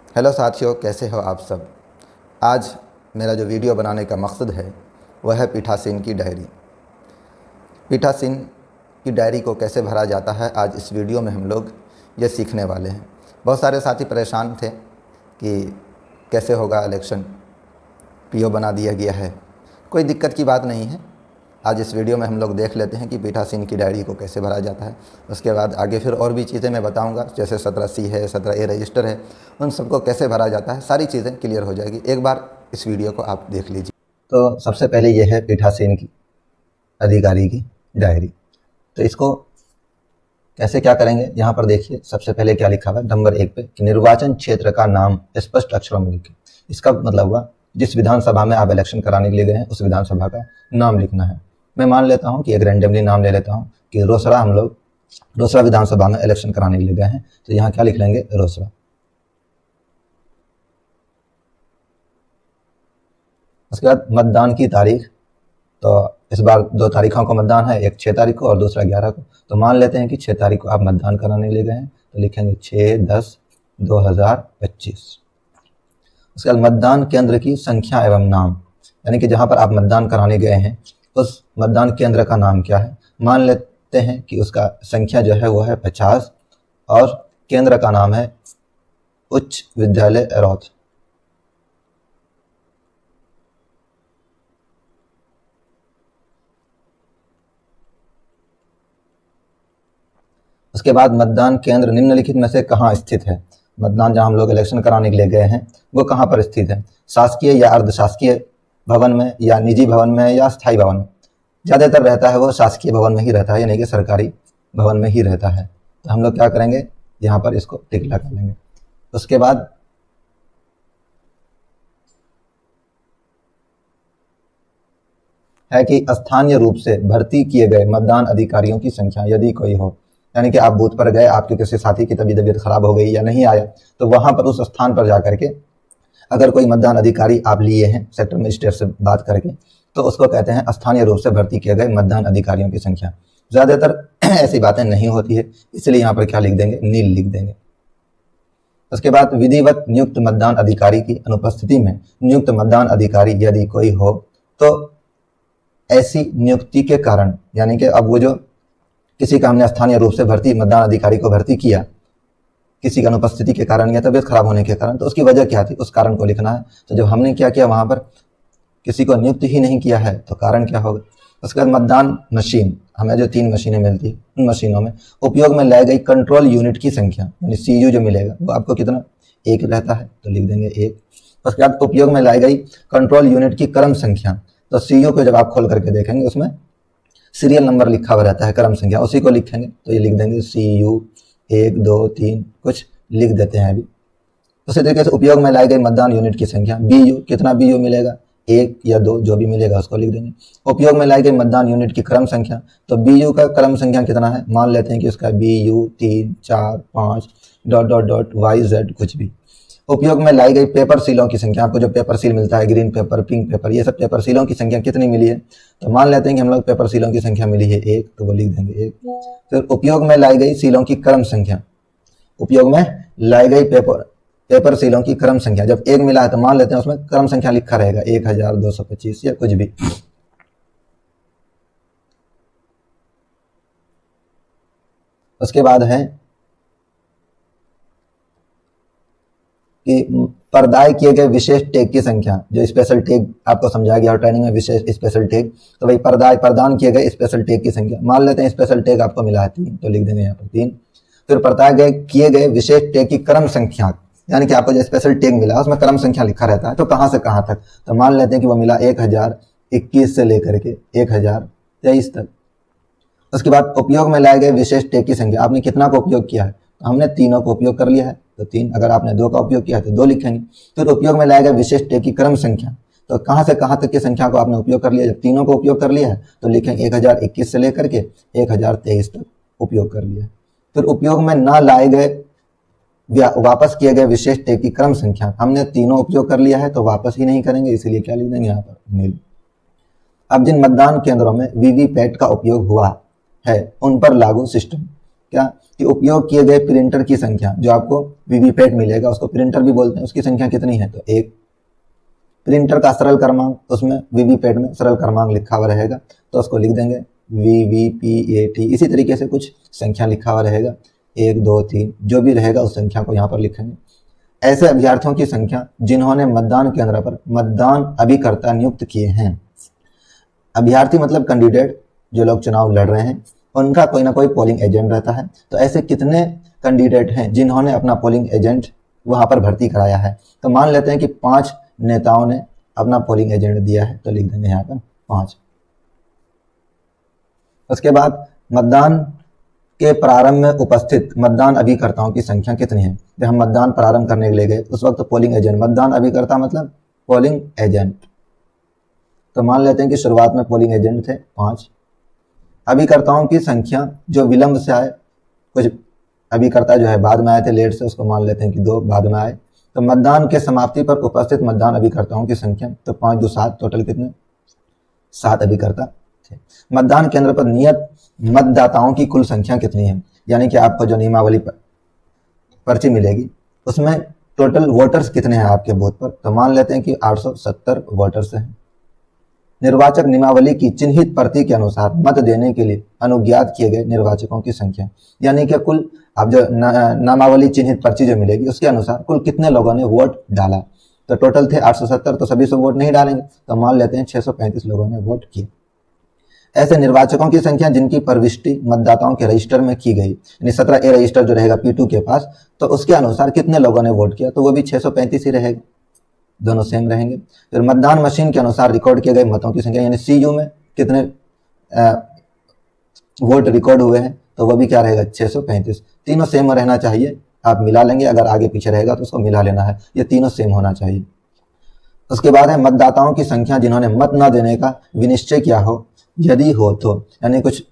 Hello साथियों, कैसे हो आप सब। आज मेरा जो वीडियो बनाने का मकसद है वह है पीठासीन की डायरी। पीठासीन की डायरी को कैसे भरा जाता है, आज इस वीडियो में हम लोग ये सीखने वाले हैं। बहुत सारे साथी परेशान थे कि कैसे होगा इलेक्शन, पीओ बना दिया गया है। कोई दिक्कत की बात नहीं है। आज इस वीडियो में हम लोग देख लेते हैं कि पीठासीन की डायरी को कैसे भरा जाता है। उसके बाद आगे फिर और भी चीज़ें मैं बताऊंगा, जैसे 17C है, 17A रजिस्टर है, उन सबको कैसे भरा जाता है। सारी चीज़ें क्लियर हो जाएगी। एक बार इस वीडियो को आप देख लीजिए। तो सबसे पहले ये है पीठासीन की अधिकारी की डायरी। तो इसको कैसे क्या करेंगे, यहाँ पर देखिए सबसे पहले क्या लिखा हुआ है नंबर 1 पे कि निर्वाचन क्षेत्र का नाम स्पष्ट अक्षरों में लिखें। इसका मतलब हुआ जिस विधानसभा में आप इलेक्शन कराने के लिए गए हैं उस विधानसभा का नाम लिखना है। मैं मान लेता हूँ कि एक रैंडमली नाम ले लेता हूँ कि रोसड़ा, हम लोग रोसड़ा विधानसभा में इलेक्शन कराने के लिए गए हैं, तो यहाँ क्या लिख लेंगे, रोसड़ा। उसके बाद मतदान की तारीख, तो इस बार 2 तारीखों को मतदान है, एक 6 तारीख को और दूसरा 11 को। तो मान लेते हैं कि 6 तारीख को आप मतदान कराने के लिए गए हैं, तो लिखेंगे 6/10/2025। उसके बाद मतदान केंद्र की संख्या एवं नाम, यानी कि जहाँ पर आप मतदान कराने गए हैं उस मतदान केंद्र का नाम क्या है। मान लेते हैं कि उसका संख्या जो है वो है 50 और केंद्र का नाम है उच्च विद्यालय रौथ। उसके बाद मतदान केंद्र निम्नलिखित में से कहाँ स्थित है। मतदान जहाँ हम लोग इलेक्शन कराने के लिए गए हैं वो कहाँ पर स्थित है, शासकीय या अर्धशासकीय भवन में, या निजी भवन में, या स्थायी भवन में। ज़्यादातर रहता है वो शासकीय भवन में ही रहता है, यानी कि सरकारी भवन में ही रहता है। तो हम लोग क्या करेंगे, यहाँ पर इसको टिक लगा लेंगे। उसके बाद है कि स्थानीय रूप से भर्ती किए गए मतदान अधिकारियों की संख्या यदि कोई हो, यानी कि आप बूथ पर गए, आपके किसी साथी की तबीयत खराब हो गई या नहीं आया, तो वहां पर उस स्थान पर जाकर के अगर कोई मतदान अधिकारी आप लिए हैं सेक्टर मजिस्ट्रेट से बात करके, तो उसको कहते हैं स्थानीय रूप से भर्ती किए गए मतदान अधिकारियों की संख्या। ज़्यादातर ऐसी बातें नहीं होती है, इसलिए यहाँ पर क्या लिख देंगे, नील लिख देंगे। उसके बाद विधिवत नियुक्त मतदान अधिकारी की अनुपस्थिति में नियुक्त मतदान अधिकारी यदि कोई हो, तो ऐसी नियुक्ति के कारण, यानी कि अब वो जो किसी का हमने स्थानीय रूप से भर्ती मतदान अधिकारी को भर्ती किया किसी की अनुपस्थिति के कारण या तबीयत खराब होने के कारण, तो उसकी वजह क्या थी उस कारण को लिखना है। तो जब हमने क्या किया, वहां पर किसी को नियुक्त ही नहीं किया है तो कारण क्या होगा। उसके बाद मतदान मशीन, हमें जो 3 मशीनें मिलती है उन मशीनों में उपयोग में लाई गई कंट्रोल यूनिट की संख्या, यानी CU जो मिलेगा वो आपको कितना, 1 रहता है, तो लिख देंगे 1। उसके बाद उपयोग में लाई गई कंट्रोल यूनिट की क्रम संख्या, तो CU को जब आप खोल करके देखेंगे उसमें सीरियल नंबर लिखा हुआ रहता है, क्रम संख्या, उसी को लिखेंगे। तो ये लिख देंगे CU 1 2 3, कुछ लिख देते हैं अभी। उसी तरीके से उपयोग में लाई गई मतदान यूनिट की संख्या, BU, कितना BU मिलेगा, 1 या 2 जो भी मिलेगा उसको लिख देंगे। उपयोग में लाई गई मतदान यूनिट की क्रम संख्या, तो BU का क्रम संख्या कितना है, मान लेते हैं कि उसका BU 3 4 5 dot dot dot YZ कुछ भी। उपयोग में लाई गई पेपर सीलों की संख्या, आपको जो पेपर सील मिलता है, ग्रीन पेपर, पिंक पेपर, ये सब पेपर सीलों की संख्या कितनी मिली है, तो मान लेते हैं कि हम लोग पेपर सीलों की संख्या मिली है 1, तो वो लिख देंगे 1। फिर उपयोग में लाई गई सीलों की क्रम संख्या, उपयोग में लाई गई पेपर सीलों की क्रम संख्या, जब 1 मिला है तो मान लेते हैं उसमें क्रम संख्या लिखा रहेगा 1225 या कुछ भी। उसके बाद है कि पर्दाय किए गए विशेष टैग की संख्या, जो स्पेशल टैग आपको समझाया गया और ट्रेनिंग में विशेष स्पेशल टैग, तो भाई प्रदान किए गए स्पेशल टैग की संख्या, मान लेते हैं स्पेशल टैग आपको मिला है 3, तो लिख देंगे यहाँ पर 3। फिर पर्दाय किए गए विशेष टैग की क्रम संख्या, यानी कि आपको जो स्पेशल टैग मिला उसमें क्रम संख्या लिखा रहता है, तो कहाँ से कहाँ तक, तो मान लेते हैं कि वो मिला 1021 से लेकर के 1023 तक। उसके बाद उपयोग में लाए गए विशेष टैग की संख्या, आपने कितना को उपयोग किया है, तो हमने तीनों को उपयोग कर लिया है, तो 3। अगर आपने 2 का उपयोग किया है तो 2 लिखेंगे। फिर उपयोग में लाए गए विशेष टैग की क्रम संख्या, तो कहाँ से कहाँ तक की संख्या को आपने उपयोग कर लिया, जब तीनों को उपयोग कर लिया है तो लिखेंगे 1021 से लेकर के 1023 तक उपयोग कर लिया है। फिर उपयोग में ना लाए गए वापस किए गए विशेष टैग की क्रम संख्या, हमने तीनों उपयोग कर लिया है तो वापस ही नहीं करेंगे, इसीलिए क्या लिख देंगे यहाँ पर, नील। अब जिन मतदान केंद्रों में वीवीपैट का उपयोग हुआ है उन पर लागू सिस्टम, क्या कि उपयोग किए गए प्रिंटर की संख्या, जो आपको वीवीपैट मिलेगा उसको प्रिंटर भी बोलते हैं, उसकी संख्या कितनी है, तो एक। प्रिंटर का सरल क्रमांक, उसमें वीवीपैट में सरल क्रमांक लिखा हुआ रहेगा तो उसको लिख देंगे VVPAT। इसी तरीके से कुछ संख्या लिखा हुआ रहेगा 1 2 3, जो भी रहेगा उस संख्या को यहाँ पर लिखेंगे। ऐसे अभ्यर्थियों की संख्या जिन्होंने मतदान केंद्र पर मतदान अभिकर्ता नियुक्त किए हैं। अभ्यर्थी मतलब कैंडिडेट, जो लोग चुनाव लड़ रहे हैं, उनका कोई ना कोई पोलिंग एजेंट रहता है। तो ऐसे कितने कैंडिडेट हैं जिन्होंने अपना पोलिंग एजेंट वहां पर भर्ती कराया है, तो मान लेते हैं कि 5 नेताओं ने अपना पोलिंग एजेंट दिया है, तो लिख देंगे यहाँ पर 5। उसके बाद मतदान के प्रारंभ में उपस्थित मतदान अभिकर्ताओं की संख्या कितनी है। जब हम मतदान प्रारंभ करने के लिए गए उस वक्त पोलिंग एजेंट, मतदान अभिकर्ता मतलब पोलिंग एजेंट, तो मान लेते हैं कि शुरुआत में पोलिंग एजेंट थे 5। अभिकर्ताओं की संख्या जो विलंब से आए, कुछ अभिकर्ता जो है बाद में आए थे लेट से, उसको मान लेते हैं कि 2 बाद में आए। तो मतदान के समाप्ति पर उपस्थित मतदान अभिकर्ताओं की संख्या, तो 5 2 7, टोटल कितने, 7 अभिकर्ता थे। मतदान केंद्र पर नियत मतदाताओं की कुल संख्या कितनी है, यानी कि आपको जो नियमावली पर्ची मिलेगी उसमें टोटल वोटर्स कितने हैं आपके बूथ पर, तो मान लेते हैं कि 870 वोटर्स हैं। निर्वाचक नियमावली की चिन्हित प्रति के अनुसार मत देने के लिए अनुज्ञात किए गए निर्वाचकों की संख्या, यानी कि कुल आप जो नामावली चिन्हित पर्ची जो मिलेगी उसके अनुसार कुल कितने लोगों ने वोट डाला, तो टोटल थे 870, तो सभी से वोट नहीं डालेंगे, तो मान लेते हैं 635 लोगों ने वोट किए। ऐसे निर्वाचकों की संख्या जिनकी प्रविष्टि मतदाताओं के रजिस्टर में की गई, यानी 17A रजिस्टर जो रहेगा P2 के पास, तो उसके अनुसार कितने लोगों ने वोट किया, तो वो भी 635 ही रहेगा, दोनों सेम रहेंगे। फिर मतदान मशीन के अनुसार रिकॉर्ड किए गए मतों की संख्या, यानी CU में कितने वोट रिकॉर्ड हुए हैं, तो वो भी क्या रहेगा 635। तीनों सेम रहना चाहिए, आप मिला लेंगे, अगर आगे पीछे रहेगा तो उसको मिला लेना है, ये तीनों सेम होना चाहिए। उसके बाद है मतदाताओं की संख्या जिन्होंने मत न देने का विनिश्चय किया हो, यदि हो तो, यानी कुछ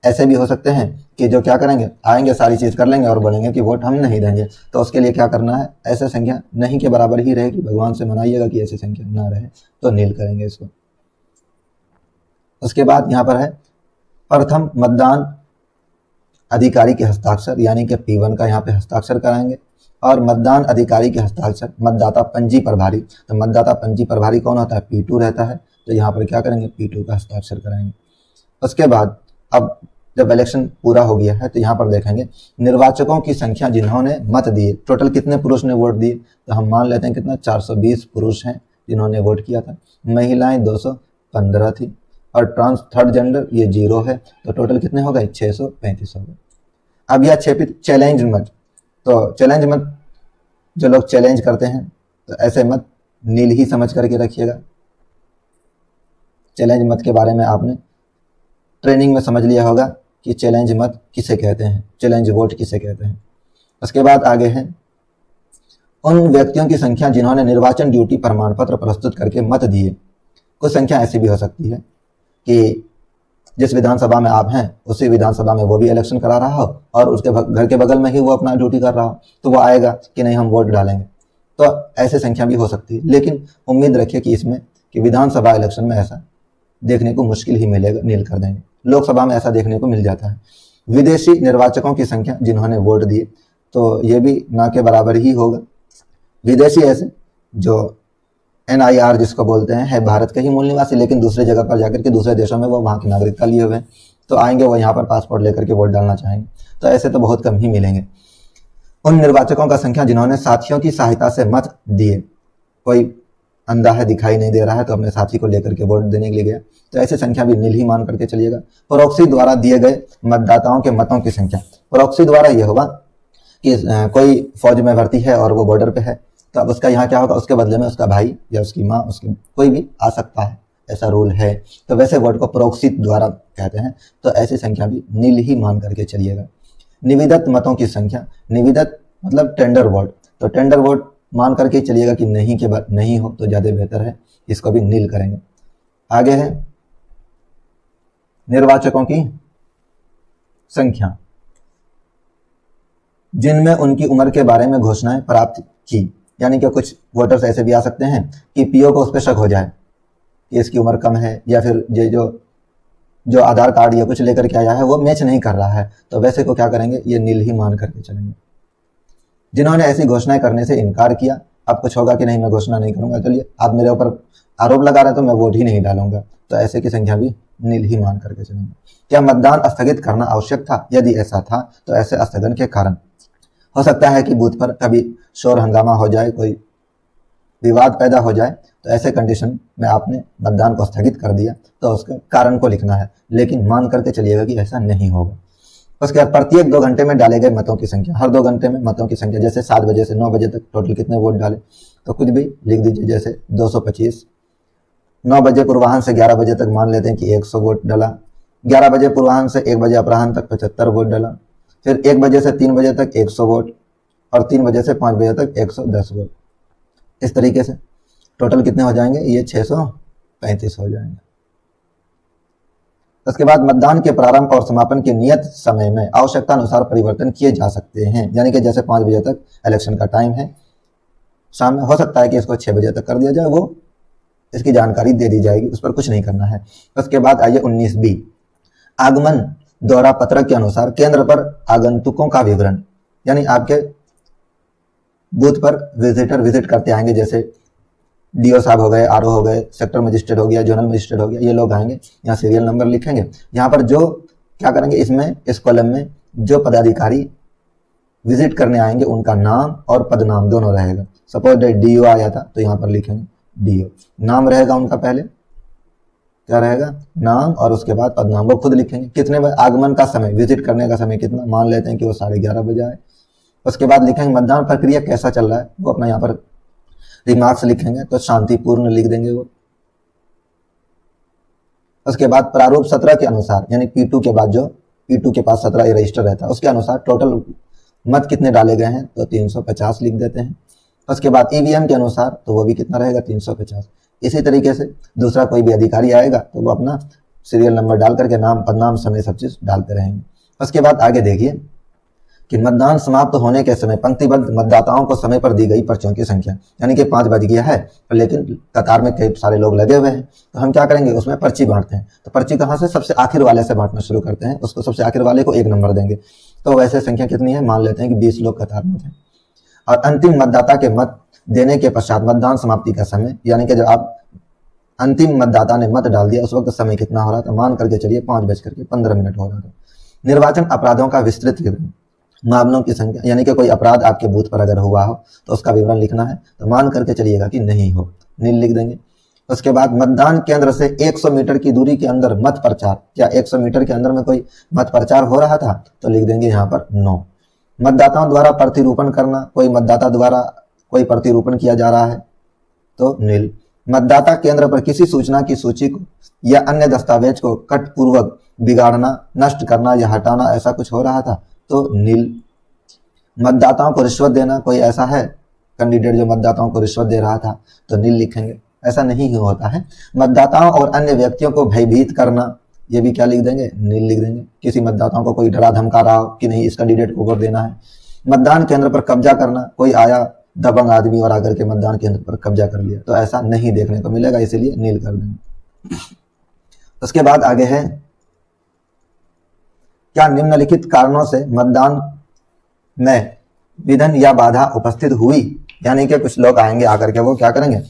ऐसे भी हो सकते हैं कि जो क्या करेंगे, आएंगे सारी चीज कर लेंगे और बोलेंगे कि वोट हम नहीं देंगे, तो उसके लिए क्या करना है, ऐसे संख्या नहीं के बराबर ही रहेगी, भगवान से मनाइएगा कि ऐसी संख्या ना रहे, तो नील करेंगे इसको। उसके बाद यहाँ पर है प्रथम मतदान अधिकारी के हस्ताक्षर, यानी कि P1 का यहाँ पे हस्ताक्षर कराएंगे, और मतदान अधिकारी के हस्ताक्षर मतदाता पंजी प्रभारी, तो मतदाता पंजी प्रभारी कौन होता है, P2 रहता है, तो यहाँ पर क्या करेंगे, P2 का हस्ताक्षर कराएंगे। उसके बाद अब जब इलेक्शन पूरा हो गया है तो यहाँ पर देखेंगे निर्वाचकों की संख्या जिन्होंने मत दिए, टोटल कितने पुरुष ने वोट दिए, तो हम मान लेते हैं कितना 420 पुरुष हैं जिन्होंने वोट किया था, महिलाएं 215 थी, और ट्रांस थर्ड जेंडर ये 0 है, तो टोटल कितने हो गए 635 हो गए। अब यह चैलेंज मत, तो चैलेंज मत जो लोग चैलेंज करते हैं तो ऐसे मत नील ही समझ करके रखिएगा। चैलेंज मत के बारे में आपने ट्रेनिंग में समझ लिया होगा कि चैलेंज मत किसे कहते हैं, चैलेंज वोट किसे कहते हैं। उसके बाद आगे है उन व्यक्तियों की संख्या जिन्होंने निर्वाचन ड्यूटी प्रमाण पत्र प्रस्तुत करके मत दिए। कुछ संख्या ऐसी भी हो सकती है कि जिस विधानसभा में आप हैं उसी विधानसभा में वो भी इलेक्शन करा रहा हो और उसके घर के बगल में ही वो अपना ड्यूटी कर रहा हो, तो वो आएगा कि नहीं हम वोट डालेंगे, तो ऐसे संख्या भी हो सकती है। लेकिन उम्मीद रखिए कि इसमें कि विधानसभा इलेक्शन में ऐसा देखने को मुश्किल ही मिलेगा, नील कर देंगे। लोकसभा में ऐसा देखने को मिल जाता है। विदेशी निर्वाचकों की संख्या जिन्होंने वोट दिए, तो ये भी ना के बराबर ही होगा। विदेशी ऐसे जो NIR जिसको बोलते हैं, है भारत के ही मूल निवासी लेकिन दूसरे जगह पर जाकर के दूसरे देशों में वो वहाँ की नागरिकता लिए हुए हैं, तो आएंगे वो यहाँ पर पासपोर्ट लेकर के वोट डालना चाहेंगे, तो ऐसे तो बहुत कम ही मिलेंगे। उन निर्वाचकों का संख्या जिन्होंने साथियों की सहायता से मत दिए, कोई अंधा है दिखाई नहीं दे रहा है तो अपने साथी को लेकर के वोट देने के लिए गया, तो ऐसी संख्या भी नील ही मान करके चलिएगा। प्रॉक्सी द्वारा दिए गए मतदाताओं के मतों की संख्या, प्रॉक्सी द्वारा यह होगा कि कोई फौज में भर्ती है और वो बॉर्डर पे है, तो अब उसका यहाँ क्या होगा, उसके बदले में उसका भाई या उसकी माँ, उसकी कोई भी आ सकता है, ऐसा रूल है, तो वैसे वोट को प्रॉक्सी द्वारा कहते हैं, तो ऐसी संख्या भी नील ही मान करके चलिएगा। निविदत मतों की संख्या, निविदत मतलब टेंडर वोट, तो टेंडर वोट मान करके चलिएगा कि नहीं के बाद नहीं हो तो ज्यादा बेहतर है, इसको भी नील करेंगे। आगे है निर्वाचकों की संख्या जिनमें उनकी उम्र के बारे में घोषणाएं प्राप्त की, यानी कि कुछ वोटर्स ऐसे भी आ सकते हैं कि PO को उस पर शक हो जाए कि इसकी उम्र कम है, या फिर ये जो जो आधार कार्ड या कुछ लेकर के आया है वो मैच नहीं कर रहा है, तो वैसे को क्या करेंगे, ये नील ही मान करके चलेंगे। जिन्होंने ऐसी घोषणाएं करने से इनकार किया, अब कुछ होगा कि नहीं मैं घोषणा नहीं करूंगा, चलिए आप मेरे ऊपर आरोप लगा रहे तो मैं वोट ही नहीं डालूंगा, तो ऐसे की संख्या भी नील ही मान करके चलेंगे। क्या मतदान स्थगित करना आवश्यक था? यदि ऐसा था तो ऐसे स्थगन के कारण हो सकता है कि बूथ पर कभी शोर हंगामा हो जाए, कोई विवाद पैदा हो जाए, तो ऐसे कंडीशन में आपने मतदान को स्थगित कर दिया तो उसके कारण को लिखना है, लेकिन मान करके चलिएगा कि ऐसा नहीं होगा। उसके बाद प्रत्येक 2 घंटे में डाले गए मतों की संख्या, हर 2 घंटे में मतों की संख्या, जैसे 7 बजे से 9 बजे तक टोटल कितने वोट डाले, तो कुछ भी लिख दीजिए, जैसे 225। 9 बजे पूर्वाह्न से 11 बजे तक मान लेते हैं कि 100 वोट डाला, 11 बजे पूर्वाह्न से 1 बजे अपराह्न तक 75 वोट डाला, फिर 1 बजे से 3 बजे तक 100 वोट, और 3 बजे से 5 बजे तक 110 वोट। इस तरीके से टोटल कितने हो जाएंगे, ये 635 हो जाएंगे। उसके बाद मतदान के प्रारंभ और समापन के नियत समय में आवश्यकता अनुसार परिवर्तन किए जा सकते हैं, यानी कि जैसे 5 बजे तक इलेक्शन का टाइम है, शाम में हो सकता है कि इसको 6 बजे तक कर दिया जाए, वो इसकी जानकारी दे दी जाएगी, उस पर कुछ नहीं करना है। उसके बाद आइए 19B, आगमन दौरा पत्रक के अनुसार केंद्र पर आगंतुकों का विवरण, यानी आपके बूथ पर विजिटर विजिट करते आएंगे, जैसे डीओ साहब हो गए, आरओ हो गए, सेक्टर मजिस्ट्रेट हो गया, जोनल मजिस्ट्रेट हो गया, ये लोग आएंगे, यहाँ सीरियल नंबर लिखेंगे। यहाँ पर जो क्या करेंगे, इसमें इस कॉलम में जो पदाधिकारी विजिट करने आएंगे उनका नाम और पदनाम दोनों रहेगा। सपोज डीओ आया था तो यहाँ पर लिखेंगे डीओ, नाम रहेगा उनका, पहले क्या रहेगा, नाम, और उसके बाद पदनाम वो खुद लिखेंगे। कितने बजे आगमन का समय, विजिट करने का समय कितना, मान लेते हैं कि वो 11:30 बजे आए। उसके बाद लिखेंगे मतदान प्रक्रिया कैसा चल रहा है, वो अपना यहाँ पर रिमार्क्स लिखेंगे, तो शांतिपूर्ण लिख देंगे वो। उसके बाद प्रारूप 17 के अनुसार, यानी P2 के बाद जो P2 के पास 17 रजिस्टर रहता है उसके अनुसार टोटल मत कितने डाले गए हैं, तो 350 लिख देते हैं। उसके बाद ईवीएम के अनुसार तो वो भी कितना रहेगा, 350। इसी तरीके से दूसरा कोई भी अधिकारी आएगा तो वो अपना सीरियल नंबर डाल करके नाम, पदनाम, समय सब चीज डालते रहेंगे। उसके बाद आगे देखिए कि मतदान समाप्त होने के समय पंक्तिबद्ध मतदाताओं को समय पर दी गई पर्चियों की संख्या, यानी कि 5 बज गया है लेकिन कतार में कई सारे लोग लगे हुए हैं, तो हम क्या करेंगे, उसमें पर्ची बांटते हैं। तो पर्ची कहाँ से, सबसे आखिर वाले से बांटना शुरू करते हैं, उसको सबसे आखिर वाले को 1 नंबर देंगे। तो वैसे संख्या कितनी है, मान लेते हैं कि 20 लोग कतार में थे। और अंतिम मतदाता के मत देने के पश्चात मतदान समाप्ति का समय, यानी कि जब आप अंतिम मतदाता ने मत डाल दिया उस वक्त समय कितना हो रहा था, मान करके चलिए 5:15 हो रहा था। निर्वाचन अपराधों का विस्तृत विवरण, मामलों की संख्या, यानी कि कोई अपराध आपके बूथ पर अगर हुआ हो तो उसका विवरण लिखना है, तो मान करके चलिएगा कि नहीं हो, नील लिख देंगे। उसके बाद मतदान केंद्र से 100 मीटर की दूरी के अंदर मत प्रचार, क्या 100 मीटर के अंदर में कोई मत प्रचार हो रहा था, तो लिख देंगे यहाँ पर नो। मतदाताओं द्वारा प्रतिरूपण करना, कोई मतदाता द्वारा कोई प्रतिरूपण किया जा रहा है तो नील। मतदाता केंद्र पर किसी सूचना की सूची को या अन्य दस्तावेज को कटपूर्वक बिगाड़ना, नष्ट करना या हटाना, ऐसा कुछ हो रहा था तो नील। मतदाताओं को रिश्वत देना, कोई ऐसा है कैंडिडेट जो मतदाताओं को रिश्वत दे रहा था तो नील लिखेंगे, ऐसा नहीं होता है। मतदाताओं और अन्य व्यक्तियों को भयभीत करना, ये भी क्या लिख देंगे, नील लिख देंगे। किसी मतदाताओं को कोई डरा धमका रहा हो कि नहीं इस कैंडिडेट को वोट देना है। मतदान केंद्र पर कब्जा करना, कोई आया दबंग आदमी और आकर के मतदान केंद्र पर कब्जा कर लिया, तो ऐसा नहीं देखने को मिलेगा, इसीलिए नील कर देंगे। उसके बाद आगे है, क्या निम्नलिखित कारणों से मतदान में विघ्न या बाधा उपस्थित हुई, यानी कि कुछ लोग आएंगे आकर के वो क्या करेंगे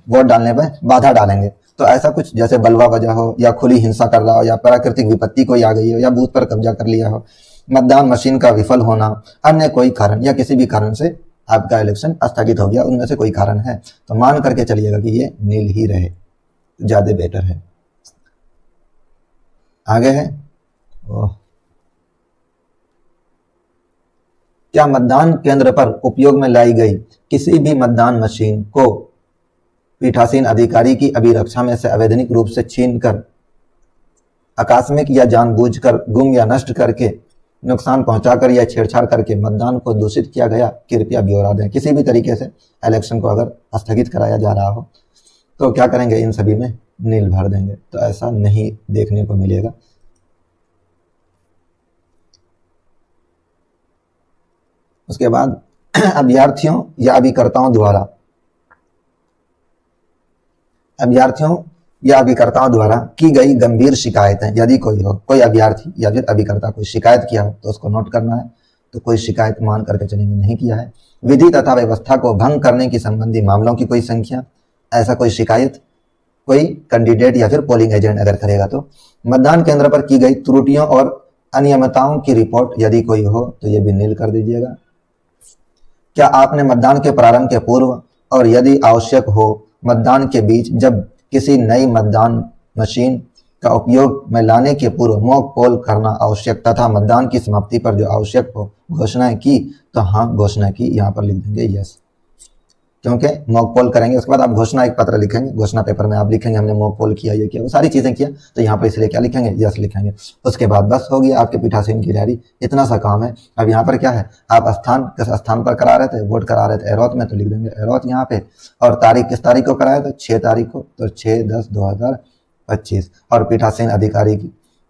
वोट डालने पर बाधा डालेंगे, तो ऐसा कुछ जैसे बलवा वजह हो, या खुली हिंसा कर रहा हो, या प्राकृतिक विपत्ति कोई आ गई हो, या बूथ पर कब्जा कर लिया हो, मतदान मशीन का विफल होना, अन्य कोई कारण, या किसी भी कारण से आपका इलेक्शन स्थगित हो गया, उनमें से कोई कारण है, तो मान करके चलिएगा कि ये नील ही रहे, ज्यादा बेटर है। आगे है, क्या मतदान केंद्र पर उपयोग में लाई गई किसी भी मतदान मशीन को पीठासीन अधिकारी की अभिरक्षा में से अवैधानिक रूप से छीनकर, आकस्मिक या जानबूझकर गुम या नष्ट करके, नुकसान पहुंचाकर या छेड़छाड़ करके मतदान को दूषित किया गया, कृपया ब्यौरा दें। किसी भी तरीके से इलेक्शन को अगर स्थगित कराया जा रहा हो तो क्या करेंगे, इन सभी में नील भर देंगे, तो ऐसा नहीं देखने को मिलेगा। उसके बाद अभ्यर्थियों या अभिकर्ताओं द्वारा, अभ्यर्थियों या अभिकर्ताओं द्वारा की गई गंभीर शिकायतें यदि कोई हो, कोई अभ्यर्थी या फिर अभिकर्ता कोई शिकायत किया हो तो उसको नोट करना है। तो कोई शिकायत मान करके चलेंगे, नहीं किया है। विधि तथा व्यवस्था को भंग करने की संबंधी मामलों की कोई संख्या, ऐसा कोई शिकायत कोई कैंडिडेट या फिर पोलिंग एजेंट अगर करेगा तो। मतदान केंद्र पर की गई त्रुटियों और अनियमितताओं की रिपोर्ट यदि कोई हो तो ये भी नील कर दीजिएगा। क्या आपने मतदान के प्रारंभ के पूर्व और यदि आवश्यक हो मतदान के बीच जब किसी नई मतदान मशीन का उपयोग में लाने के पूर्व मॉक पोल करना आवश्यक तथा मतदान की समाप्ति पर जो आवश्यक हो घोषणाएं की, तो हाँ घोषणा की, यहाँ पर लिख देंगे यस, क्योंकि मॉक पोल करेंगे उसके बाद आप घोषणा एक पत्र लिखेंगे, घोषणा पेपर में आप लिखेंगे हमने मॉक पोल किया, ये किया, वो सारी चीजें किया, तो यहाँ पर इसलिए क्या लिखेंगे, यस लिखेंगे। उसके बाद बस हो गया आपके पीठासीन की तैयारी, इतना सा काम है। अब यहाँ पर क्या है, आप स्थान किस स्थान पर करा रहे थे, वोट करा रहे थे एरोत में, तो लिख देंगे एरोत यहाँ पे। और तारीख किस तारीख को कराया था, 6 तारीख को, तो 6/10/2025। और पीठासीन अधिकारी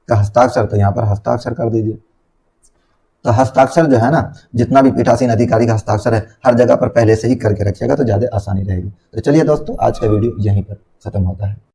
का हस्ताक्षर, तो यहाँ पर हस्ताक्षर कर दीजिए। तो हस्ताक्षर जो है ना, जितना भी पीठासीन अधिकारी का हस्ताक्षर है हर जगह पर पहले से ही करके रखिएगा तो ज्यादा आसानी रहेगी। तो चलिए दोस्तों, आज का वीडियो यहीं पर खत्म होता है।